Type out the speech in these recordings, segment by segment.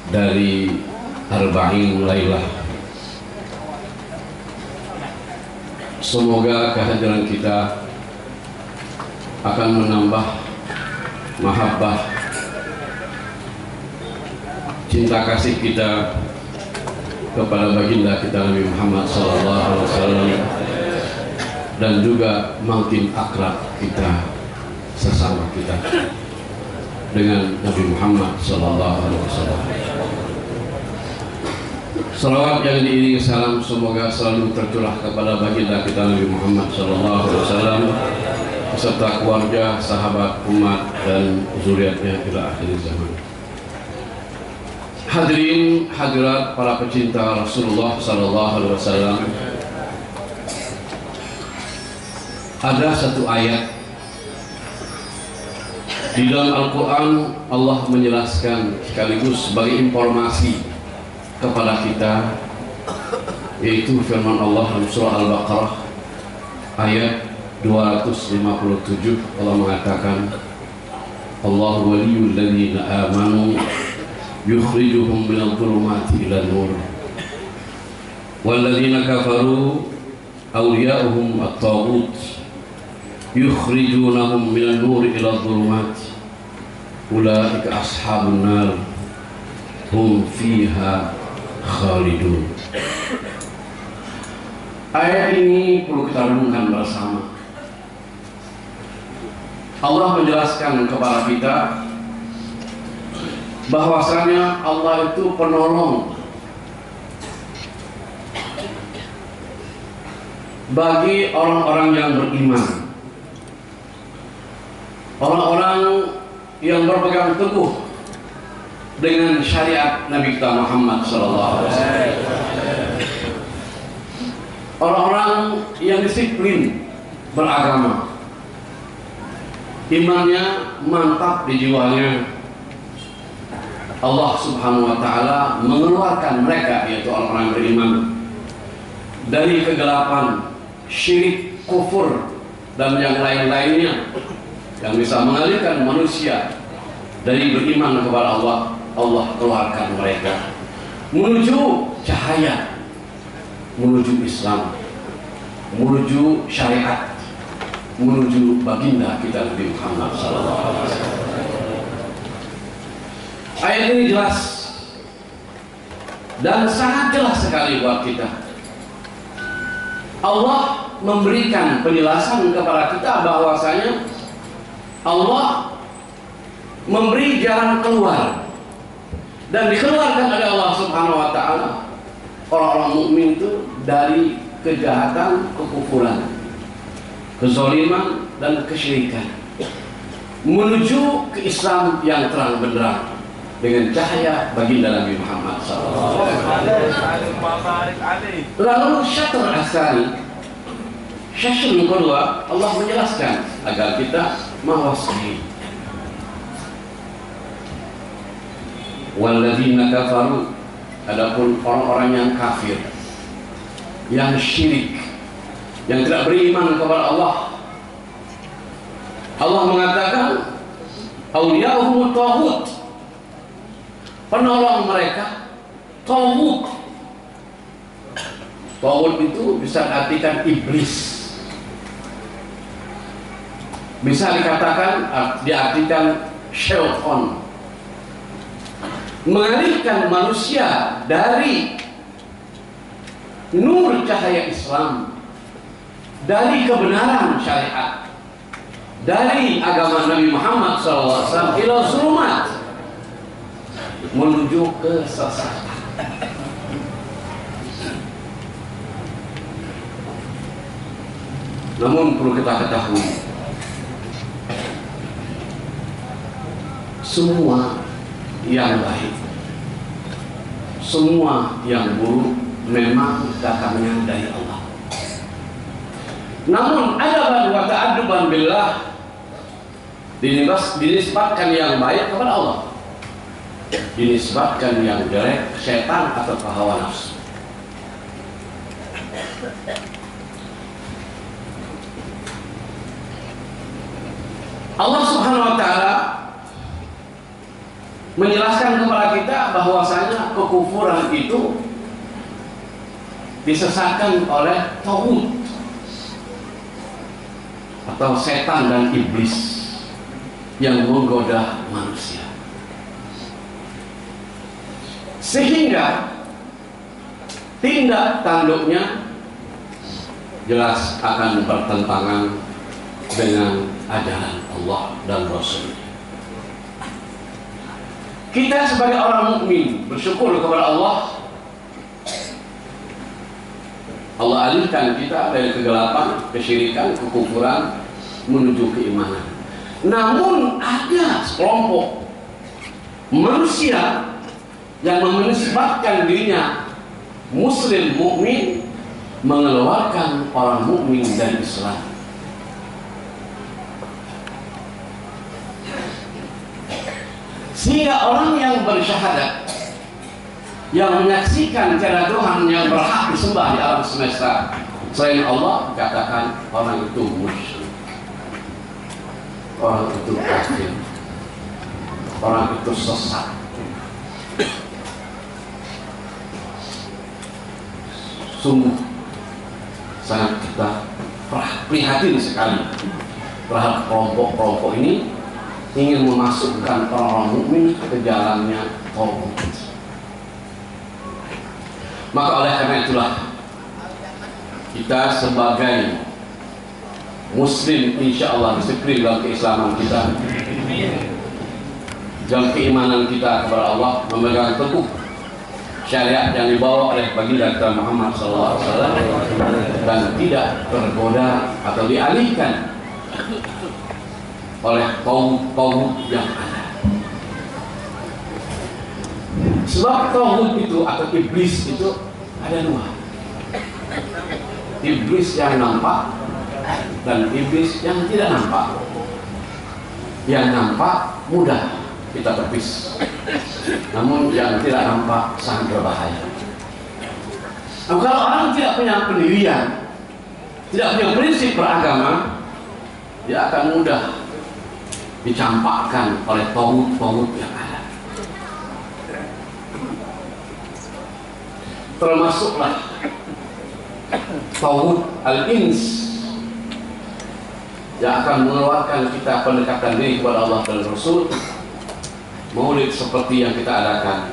dari Arba'in Lailah. Semoga kehadiran kita akan menambah mahabbah, cinta kasih kita kepada baginda kita Nabi Muhammad SAW, dan juga makin akrab kita sesama kita dengan Nabi Muhammad SAW. Salawat yang diiringi salam semoga selalu tercurah kepada baginda kita Nabi Muhammad SAW beserta keluarga, sahabat, umat, dan zuriatnya ila akhir zaman. Hadirin hadirat para pecinta Rasulullah SAW, ada satu ayat di dalam Al-Quran. Allah menjelaskan sekaligus sebagai informasi kepada kita, yaitu firman Allah dalam surah Al-Baqarah ayat 257. Allah mengatakan, Allah waliyul ladzina amanu yukhrijuhum minadh dhulumati ilan nur wal ladzina kafaru awliya'uhum at-taghut yukhrijunahum minan nur ila dhulumat ulaika ashabun nar hum fiha khalidun. Ayat ini perlu kita renungkan bersama. Allah menjelaskan kepada kita bahwasanya Allah itu penolong bagi orang-orang yang beriman, orang-orang yang berpegang teguh dengan syariat Nabi kita Muhammad SAW, orang-orang yang disiplin beragama, imannya mantap di jiwanya. Allah Subhanahu wa Ta'ala mengeluarkan mereka, yaitu orang-orang beriman, dari kegelapan, syirik, kufur, dan yang lain-lainnya yang bisa mengalihkan manusia dari beriman kepada Allah. Allah keluarkan mereka menuju cahaya, menuju Islam, menuju syariat, menuju baginda kita Nabi Muhammad SAW. Ayat ini jelas dan sangat jelas sekali buat kita. Allah memberikan penjelasan kepada kita bahwasanya Allah memberi jalan keluar, dan dikeluarkan oleh Allah Subhanahu wa Ta'ala orang-orang mukmin itu dari kejahatan, kekufuran, kezaliman, dan kesyirikan, menuju ke Islam yang terang benderang dengan cahaya baginda Nabi Muhammad SAW. Lalu syatr asani, syatr yang kedua, Allah menjelaskan agar kita mewaspadai. Walladzina kafaru, adapun orang-orang yang kafir, yang syirik, yang tidak beriman kepada Allah, Allah mengatakan awliya'uhum taghut, penolong mereka taghut. Taghut itu bisa diartikan iblis, bisa dikatakan diartikan syaitan, mengalihkan manusia dari nur cahaya Islam, dari kebenaran syariat, dari agama Nabi Muhammad SAW ila zulumat, menuju kesesatan. Namun perlu kita ketahui, semua yang baik, semua yang buruk memang datangnya dari Allah. Namun adaban wa ta'adduban billah, dinisbatkan yang baik kepada Allah, dinisbatkan yang jelek setan atau hawa nafsu. Allah Subhanahu wa Ta'ala menjelaskan kepada kita bahwasanya kekufuran itu disesatkan oleh taghut atau setan dan iblis yang menggoda manusia, sehingga tindak tanduknya jelas akan bertentangan dengan ajaran Allah dan Rasul. Kita sebagai orang mukmin bersyukur kepada Allah. Allah alihkan kita dari kegelapan, kesyirikan, kekufuran menuju keimanan. Namun ada sekelompok manusia yang menisbatkan dirinya muslim mukmin, mengeluarkan orang mukmin dari Islam. Sehingga orang yang bersyahadat, yang menyaksikan tiada Tuhan yang berhak disembah di alam semesta selain Allah, dikatakan orang itu musyrik, orang itu kafir, orang itu sesat. Sungguh sangat kita prihatin sekali terhadap kelompok-kelompok ini ingin memasukkan orang-orang mukmin ke jalannya taghut. Maka oleh karena itulah kita sebagai muslim insya Allah disiplin dalam keislaman kita, dalam keimanan kita kepada Allah, memegang teguh syariat yang dibawa oleh baginda kita Muhammad SAW dan tidak tergoda atau dialihkan oleh kaum yang ada. Sebab taghut itu atau iblis itu ada dua. Iblis yang nampak dan iblis yang tidak nampak. Yang nampak mudah kita tepis, namun yang tidak nampak sangat berbahaya. Nah, kalau orang tidak punya pendirian, tidak punya prinsip beragama, dia akan mudah dicampakkan oleh taghut-taghut yang ada. Termasuklah taghut al-ins yang akan mengeluarkan kita pendekatan diri kepada Allah dan Rasul. Maulid seperti yang kita adakan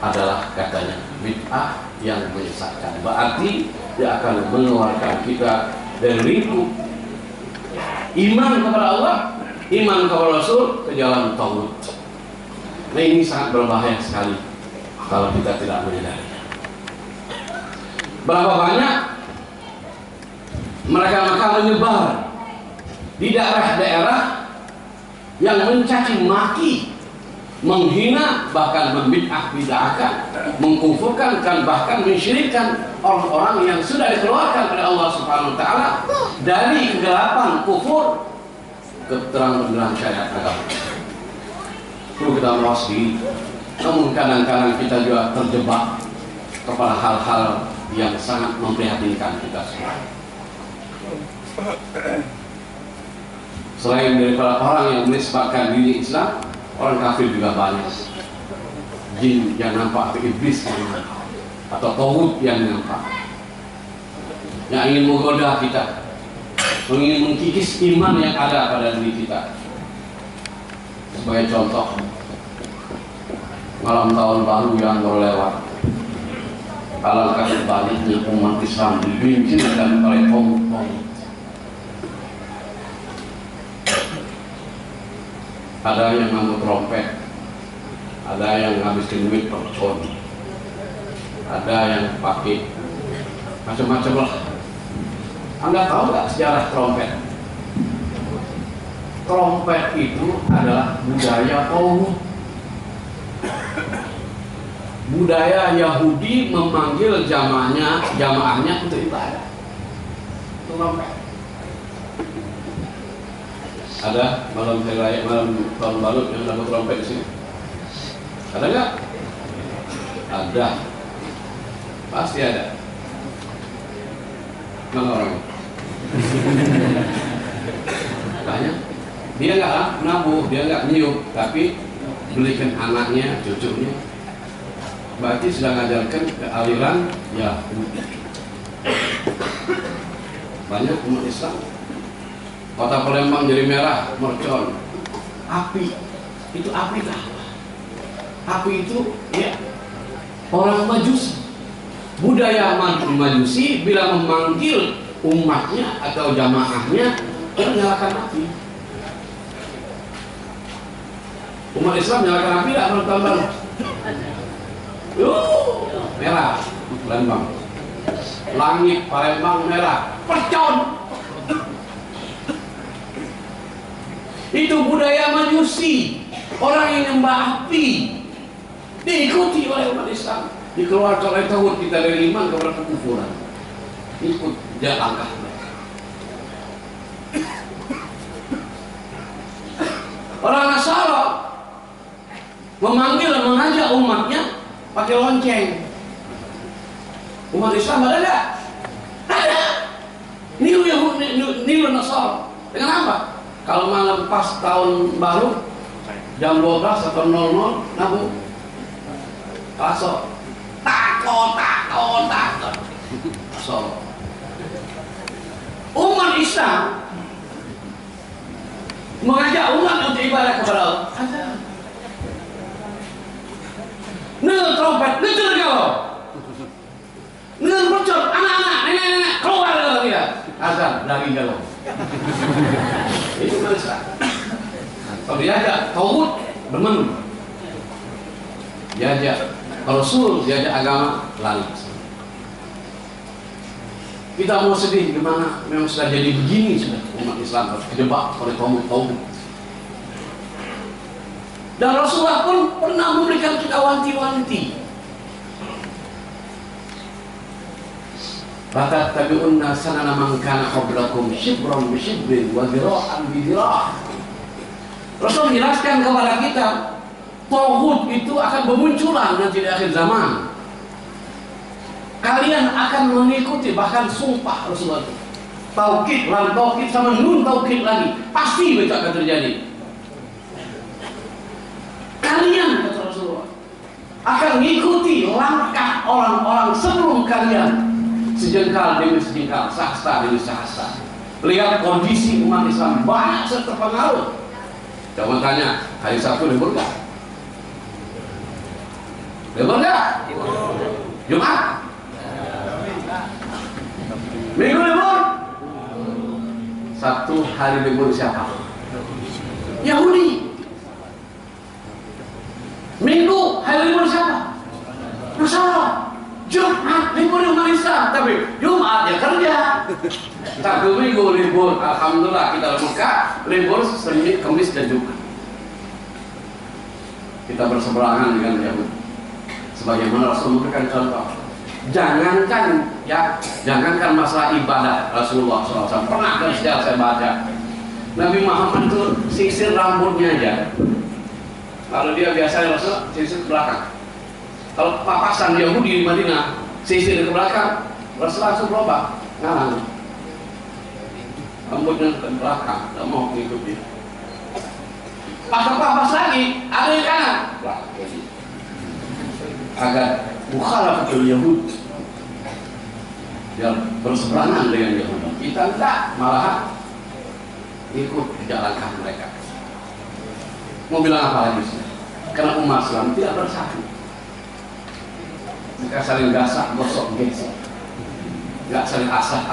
adalah katanya bid'ah yang menyesatkan. Berarti dia akan mengeluarkan kita dari lingkup iman kepada Allah, iman kepada Rasul, ke jalan taghut. Nah, ini sangat berbahaya sekali kalau kita tidak menyadarinya. Berapa banyak mereka menyebar di daerah-daerah yang mencaci maki, menghina, bahkan membid'ah-bid'ahkan, mengkufurkan, dan bahkan mensyirikkan orang-orang yang sudah dikeluarkan oleh Allah Subhanahu wa taala dari kegelapan kufur ke terang-benderang syariat agama. Perlu kita mawas diri. Namun kadang-kadang kita juga terjebak kepada hal-hal yang sangat memprihatinkan kita semua. Selain daripada orang yang menisbatkan diri Islam, orang kafir juga banyak. Jin yang nampak atau iblis yang nampak, atau taghut yang nampak, yang ingin menggoda kita, ingin mengkikis iman yang ada pada diri kita. Sebagai contoh, malam tahun baru yang berlewat, alangkah sebaliknya umat Islam dibincangkan oleh taghut. Ada yang ngambil trompet, ada yang ngabisin duit percon, ada yang pakai macam-macam lah. Anda tahu nggak sejarah trompet? Trompet itu adalah budaya taghut. Budaya Yahudi memanggil jamaahnya untuk ibadah. Trompet. Ada malam hari raya, malam tahun baru yang dapat trompet di sini? Ada nggak? Ada, pasti ada. Mana orangnya? Banyak. Dia nggak nabuh, dia nggak niup, tapi belikan anaknya, cucunya, berarti sudah mengajarkan ke aliran ya. Banyak umat Islam, kota Palembang jadi merah, mercon, api, itu api lah. Api itu ya orang Majusi, budaya Majusi bila memanggil umatnya atau jamaahnya menyalakan api. Umat Islam menyalakan api tidak tahun-tahun. Merah Palembang, langit Palembang merah, percon. Itu budaya Majusi, orang yang nyembah api, diikuti oleh umat Islam. Dikeluarkan oleh tauhid kita dari iman kepada kekufuran. Ikut dia langkah. Orang Nasara memanggil dan mengajak umatnya pakai lonceng. Umat Islam ada enggak? Ada. Nilu Nasara. Dengan apa? Kalau malam pas tahun baru jam 12 atau 00 nabung pasok takut. So, umat Islam mengajak umat untuk ibadah kepada Allah. Nel trompet, nel galau, nel mercon, anak-anak, nenek-nenek keluar dari dia. Azan dari galau. Itu Islam. Kalau diajak tauhid bermenu, diajak Rasul, diajak agama lalu. Kita mau sedih gimana? Memang sudah jadi begini sudah umat Islam harus kejebak oleh kaum tauhid. Dan Rasulullah pun pernah memberikan kita wanti-wanti. Batat tabi'unna sanana man kana qablakum shibran bi shibrin wa dhira'an bi dhira'. Rasul menjelaskan kepada kita tauhid itu akan bermunculan nanti di akhir zaman. Kalian akan mengikuti, bahkan sumpah Rasulullah itu. Taukid, lam taukid sama nun taukid lagi. Pasti itu akan terjadi. Kalian, kata Rasulullah, akan mengikuti langkah orang-orang sebelum kalian. Sejengkal demi sejengkal, sahasta demi sahasta. Lihat kondisi umat Islam banyak terpengaruh. Jangan tanya, hari Sabtu libur nggak? Libur nggak? Jumat? Minggu libur? Sabtu hari libur siapa? Yahudi. Minggu hari libur siapa? Nasara. Jumat libur umat Islam, tapi Jumat ya kerja. Sabtu Minggu libur, alhamdulillah kita buka libur Senin, Kamis dan Jumat. Kita berseberangan dengan Yahudi. Sebagaimana Rasul memberikan contoh. Jangankan masalah ibadah, Rasulullah SAW pernah kan saya baca Nabi Muhammad itu sisir rambutnya aja. Kalau dia biasa Rasul sisir ke belakang. Kalau papasan Yahudi di Madinah sisir ke belakang, Rasul langsung berubah ngalang. Rambutnya ke belakang, tidak mau mengikuti. Papas lagi, ada yang kanan. Agar mukhalafatul Yahud, dia berseberangan dengan Yahudi. Kita tidak, malahan ikut jalan kaki mereka. Mau bilang apa lagi sih? Karena umat Islam tidak bersatu. Mereka saling gasak, gosok, gesek, nggak saling asuh.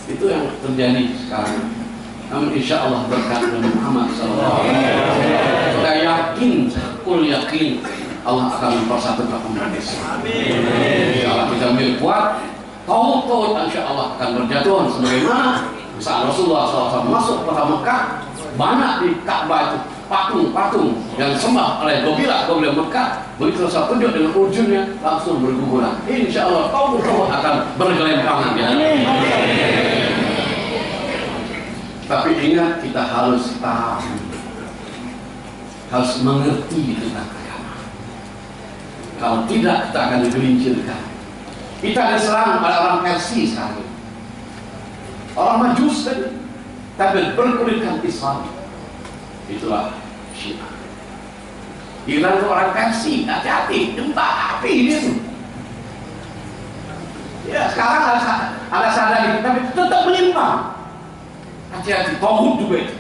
Itu yang terjadi sekarang. Namun insya Allah berkat Nabi Muhammad SAW, saya yakin, kul yakin Allah akan mempersatukan umat Islam. Insya Allah kita ambil kuat, tauhid insya Allah akan berjatuhan sebagaimana saat Rasulullah SAW masuk kota Mekah, banyak di Ka'bah itu patung-patung yang sembah oleh gobila Mekah. Begitu saya tunjuk dengan ujungnya langsung berguguran. Insya Allah tauhid akan bergelimpangan ya. Tapi ingat, kita harus tahu, harus mengerti tentang agama. Kalau tidak, kita akan digelincirkan. Kita diserang oleh orang Persia sekarang, orang Majus tadi, tapi berkulitkan Islam. Itulah Syiah. Iran itu orang Persia, hati-hati, jembah api ini tuh. Ya sekarang ada sadar, tapi tetap menyimpang. Hati-hati, tauhid juga itu.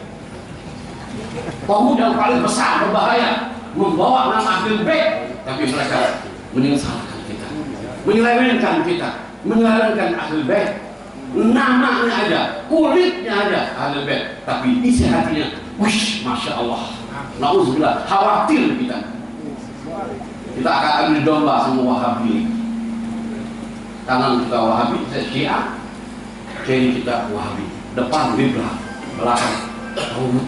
Tauhid yang paling besar, berbahaya, membawa nama Ahlul Bait, tapi mereka menyesalkan kita, menyelewengkan kita, menyelewengkan Ahlul Bait. Namanya aja, kulitnya aja Ahlul Bait, tapi isi hatinya, wish, masya Allah, nauzubillah, khawatir kita. Kita akan ambil domba sama Wahabi. Kanan kita Wahabi, kita Syiah, kiri kita Wahabi, depan liberal, belakang tauhid.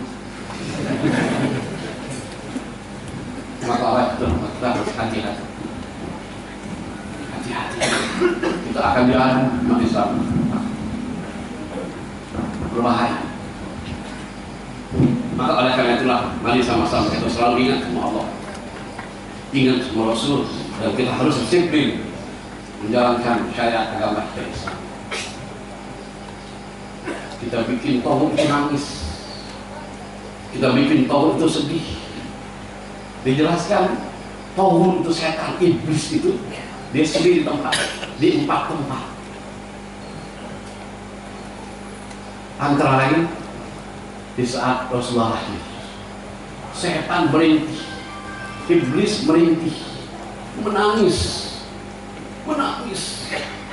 Maka itu kita harus hati-hati. Hati-hati. Kita akan diadu umat Islam. Berbahaya. Maka oleh karena itulah, mari sama-sama kita selalu ingat sama Allah, ingat sama Rasul, dan kita harus disiplin menjalankan syariat agama kita Islam. Kita bikin tauhid itu nangis, kita bikin tauhid itu sedih. Dijelaskan tauhid itu setan, iblis itu dia sendiri di empat tempat. Antara lain di saat Rasulullah lahir, setan merintih, iblis merintih, menangis,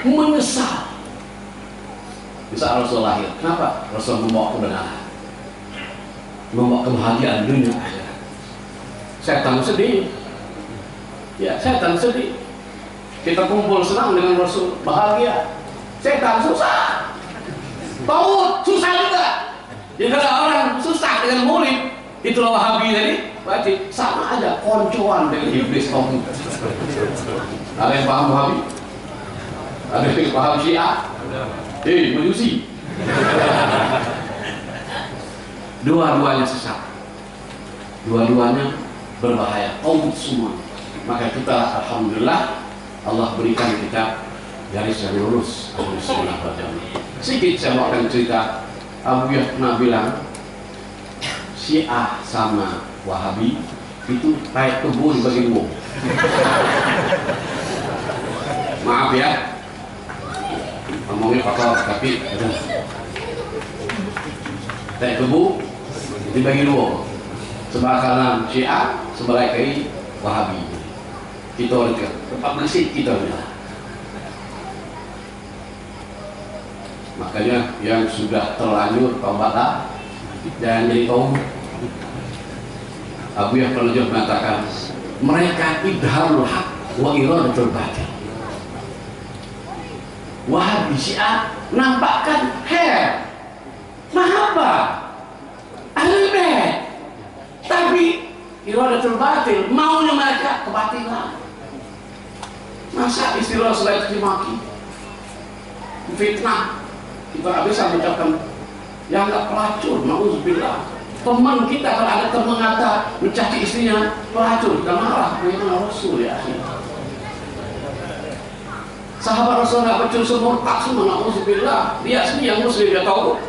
menyesal. Di saat Rasulullah lahir, kenapa? Rasul membawa kebenaran, membawa kebahagiaan dunia akhirat. Setan sedih, ya setan sedih. Kita kumpul senang dengan Rasul, bahagia. Setan susah, tauhid susah juga. Jadi kalau orang susah dengan murid, itulah Wahabi tadi, berarti sama aja koncoan dengan iblis tauhid. Ada yang paham Wahabi? Ada yang paham Syiah? Majusi. Dua-duanya sesat, dua-duanya berbahaya, tauhid semua. Maka kita alhamdulillah Allah berikan kita garis yang lurus. Sedikit saya mau akan cerita. Abu Yah pernah bilang Syiah sama Wahabi itu kayak kebun bagi wong. Maaf ya, ngomongnya kotor, tapi kayak kebun dibagi dua. Sebelah kanan Syiah, sebelah kiri Wahabi. Kita orang tempat masjid kita bilang. Makanya yang sudah terlanjur taubatlah, jangan jadi taubat. Abu Yah pernah mengatakan mereka idharul haq wa iradatul batil. Wahabi Syiah nampakkan khair, mahabbah, Ahlul Bait, tapi iradatul batil, maunya mereka kebatilan. Masa istilah selain dimaki, fitnah, kita nggak bisa mengucapkan yang nggak pelacur, nauzubillah. Teman kita kalau ada teman ngata mencaci istrinya pelacur, kita marah. Bagaimana Rasul ya? Sahabat Rasul nggak bercuri murtad semua, nauzubillah. Dia sendiri yang muslim, dia tahu.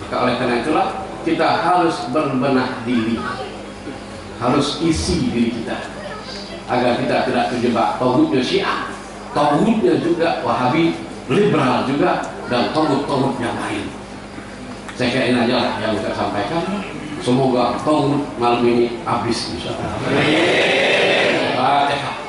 Maka oleh karena itulah kita harus berbenah diri, harus isi diri kita agar kita tidak terjebak tauhidnya Syiah, tauhidnya juga Wahabi, liberal juga, dan tauhid yang lain. Saya kira ini aja yang saya sampaikan. Semoga tauhid malam ini habis insyaallah. Fatihah.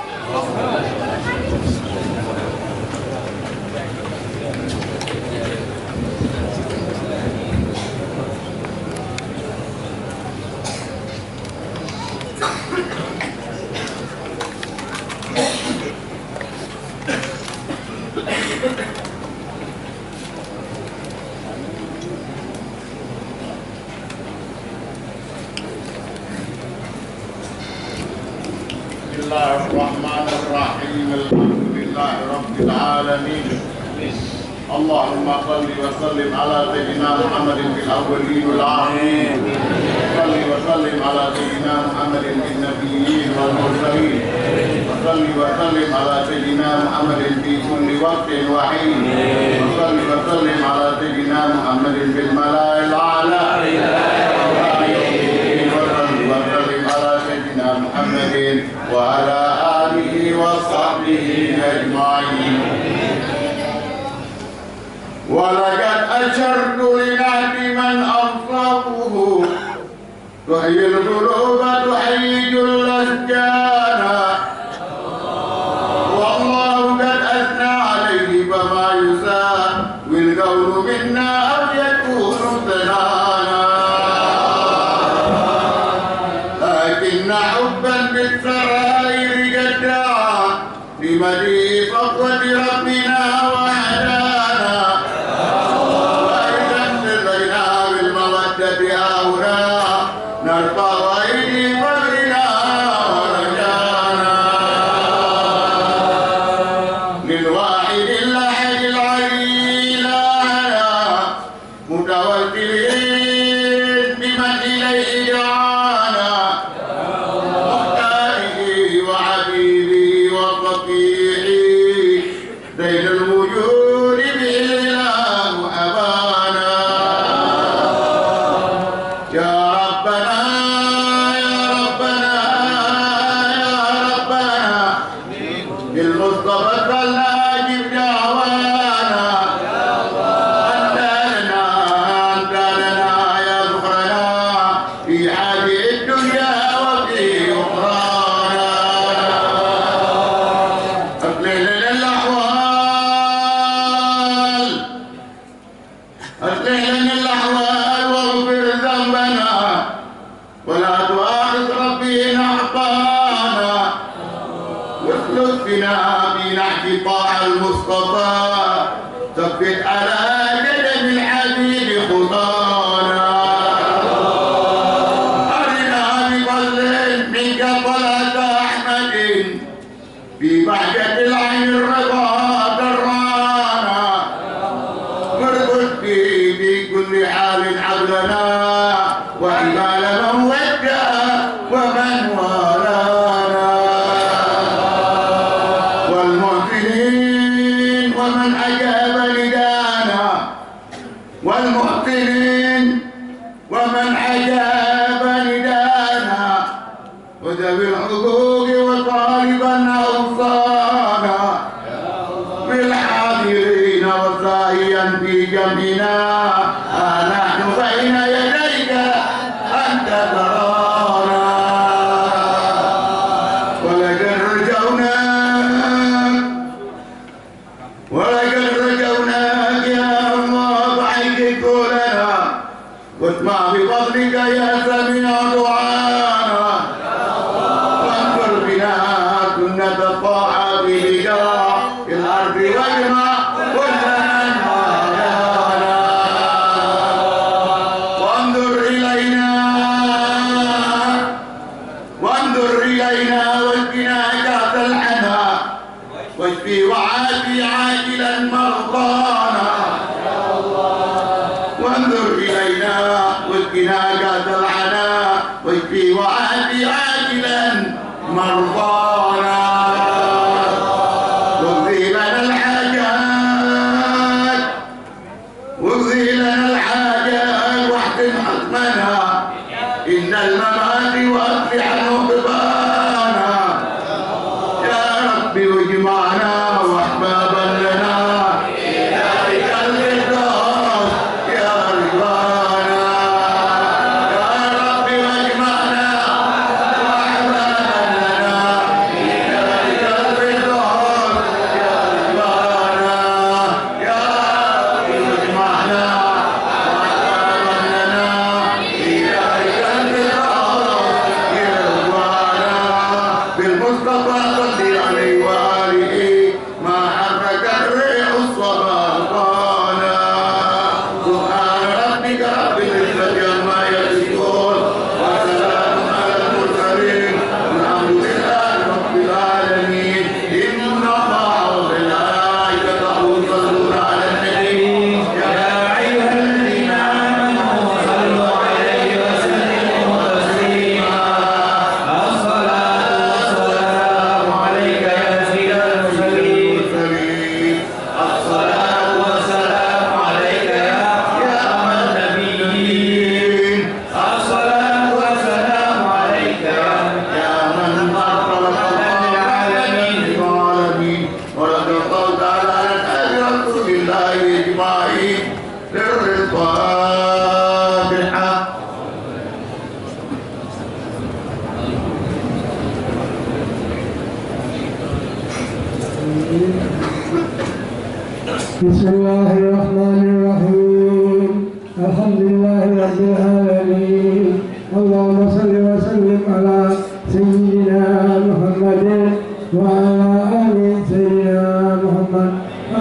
Bismillahirrahmanirrahim. Alhamdulillahirabbil alamin. Allahumma shalli wa sallim ala sayyidina Muhammadin fil awwalin wal akhirin. Shalli wa sallim ala sayyidina Muhammadin bin nabiyyin wal mursalin. Shalli wa sallim ala sayyidina Muhammadin fi kulli waqtin wa hin. Shalli wa sallim ala sayyidina Muhammadin bil mala'il a'la. وعلى آله وصحبه أجمعين. ولقد أشرت لنعت من أنصفه تحيي القلوب تحيي الأشجان، والله قد أثنى عليه فما يساوي القول منا أو يكون ثنانا، لكن حبا بالسرائر قد دعا لمديح صفوة ربنا وحدانا، وإذا انتهينا بالمودة هاهنا نرفع أيدي فقرنا ورجانا للواحد الأحد العلي لنا متوكلين بمن إليه دعانا، مختاره وحبيبي وصفيعي بين الوجود به الإله أبانا. يا ربنا يا ربنا يا ربنا بالمصطفى فلنجب دعوانا، أنت لنا يا ذخرنا في هذه الدنيا وفي أخرانا. أصلح لنا الأحوال أصلح لنا الأحوال واغفر ذنبنا، ولا تؤاخذ ربي إن أخطأنا، واسلك بنا في نهج طاعة المصطفى، ثبت على قدم الحبيب خطانا. أرنا بفضل منك صلاة أحمد في بهجة العين الرضا درانا، واربط به في كل حال حبلنا، وإمال من ودى ومن والانا، والمحسنين ومن أجاب ندانا، والمحسنين ومن أجاب ندانا، وذوي الحقوق وطالبا أوصانا، بالحاضرين وساهيا في جنبنا، نحن بين يديك أنت ترانا، ولقد رجوناك يا الله فحقق لنا، واسمع بفضلك يا سميع دعانا، وانصر بنا سنة الطاعة بلقاء في الأرض واجمع كل من والانا، وانظر إلينا واسقنا كأس الحنى، واشفي وعافي عاجلا مرضانا، وانظر إلينا واسقنا كأس الحنى، واشفي وعافي عاجلا مرضانا، واقضي لنا الحاجات واحسن حكمنا، إن الممات وأصلح نقبانا، يا ربي واجمعنا وأحبابا لنا في ذلك الفردوس يا رضوانا، يا ربي واجمعنا وأحبابا لنا في ذلك الفردوس يا رضوانا، يا ربي واجمعنا وأحبابا لنا في ذلك الفردوس يا رضوانا. بسم الله الرحمن الرحيم الحمد لله رب العالمين اللهم صل وسلم على سيدنا محمد وعلى آل سيدنا محمد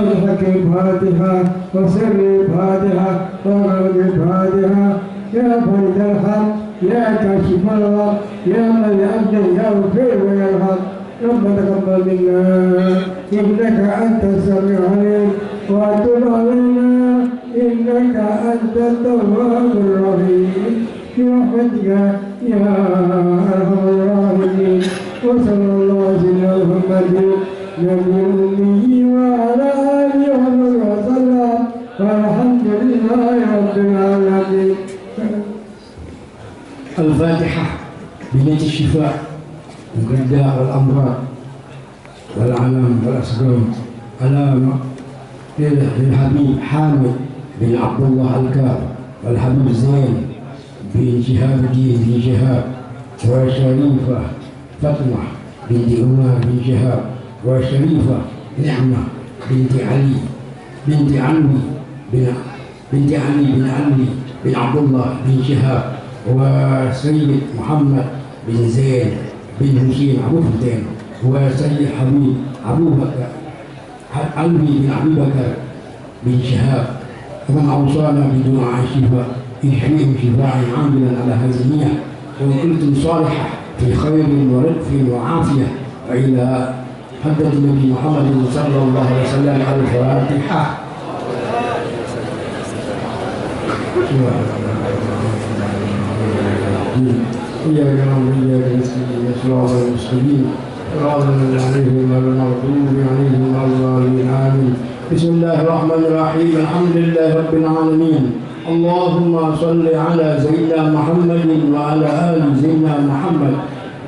الحق الفاتحة وسر الفاتحة ورد الفاتحة يا فرد الحق يا كاشف الغم يا من يعبد يغفر ويرحم ربنا تقبل منا إنك أنت السميع العليم وتب علينا إنك أنت التواب الرحيم برحمتك يا أرحم الراحمين وصلى الله على سيدنا محمد نبي الأمي وعلى آله وصحبه وسلم والحمد لله رب العالمين. الفاتحة بنية الشفاء من الداء والأمراض والعلام والأسقام على الحبيب حامد بن عبد الله الكاف والحبيب زين بن شهاب الدين بن شهاب وشريفة فاطمة بنت عمر بن شهاب وشريفة نعمة بنت علي بنت علي بن عبد الله بن شهاب وسيد محمد بن زين بن حسين أبو فتين وسيد حبيب أبو بكر علوي بن أبي بكر بن شهاب ومن أوصانا بدعاء الشفاء يحييهم شفاء عاجلا على هذه النية وكنتم صالحة في خير ورفق وعافية وإلى حضرة النبي محمد صلى الله عليه وسلم الفاتحة. إياك نعبد وإياك نستعين صراط المستقيم صراط الذين أنعمت عليهم غير المغضوب عليهم ولا الضالين آمين. بسم الله الرحمن الرحيم الحمد لله رب العالمين اللهم صل على سيدنا محمد وعلى آل سيدنا محمد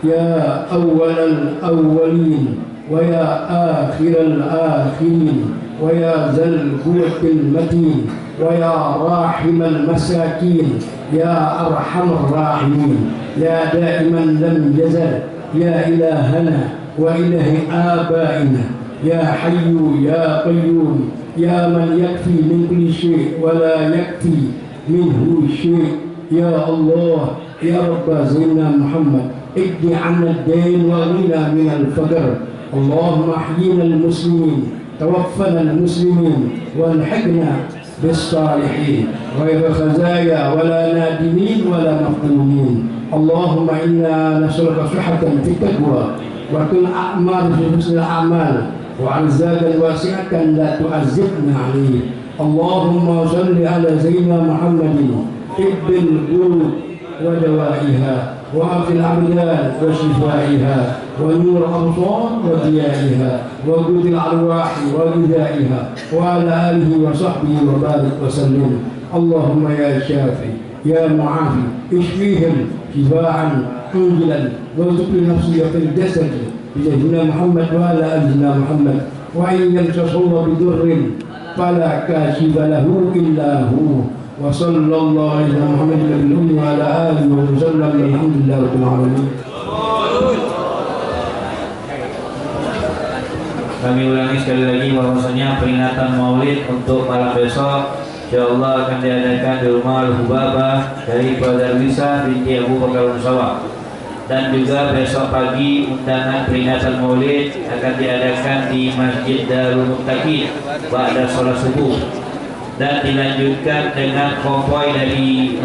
يا أول الأولين ويا آخر الآخرين ويا ذا القوة المتين ويا راحم المساكين يا أرحم الراحمين يا دائما لم يزل يا إلهنا وإله آبائنا يا حي يا قيوم يا من يكفي من كل شيء ولا يكفي منه شيء يا الله يا رب سيدنا محمد اجد عنا الدين واغننا من الفقر اللهم احيينا المسلمين توفنا المسلمين والحقنا بالصالحين غير خزايا ولا نادمين ولا مفتونين اللهم إنا نسألك صحة في التقوى وكل أعمال في حسن الأعمال وعزادا واسعة لا تعذبنا عليه اللهم صل على سيدنا محمد طب القلوب ودوائها وعافي الأبدان وشفائها ونور الأبصار وضيائها وجود الأرواح وغذائها وعلى آله وصحبه وبارك وسلم اللهم يا شافي يا معافي اشفيهم شفاء عاجلا وارزق نفسي في الجسد بسيدنا محمد وعلى آلنا محمد وإن يمسسه بضر فلا كاشف له إلا هو وصلى الله على محمد النبي وعلى آله وسلم الحمد لله رب العالمين. Kami ulangi sekali lagi bahwasanya peringatan Maulid untuk malam besok insyaallah akan diadakan di rumah Al-Hubabah dari Darwisa binti Abu Bakar Musawa. Dan juga besok pagi undangan peringatan Maulid akan diadakan di Masjid Darul Muttaqin ba'da sholat subuh dan dilanjutkan dengan konvoi dari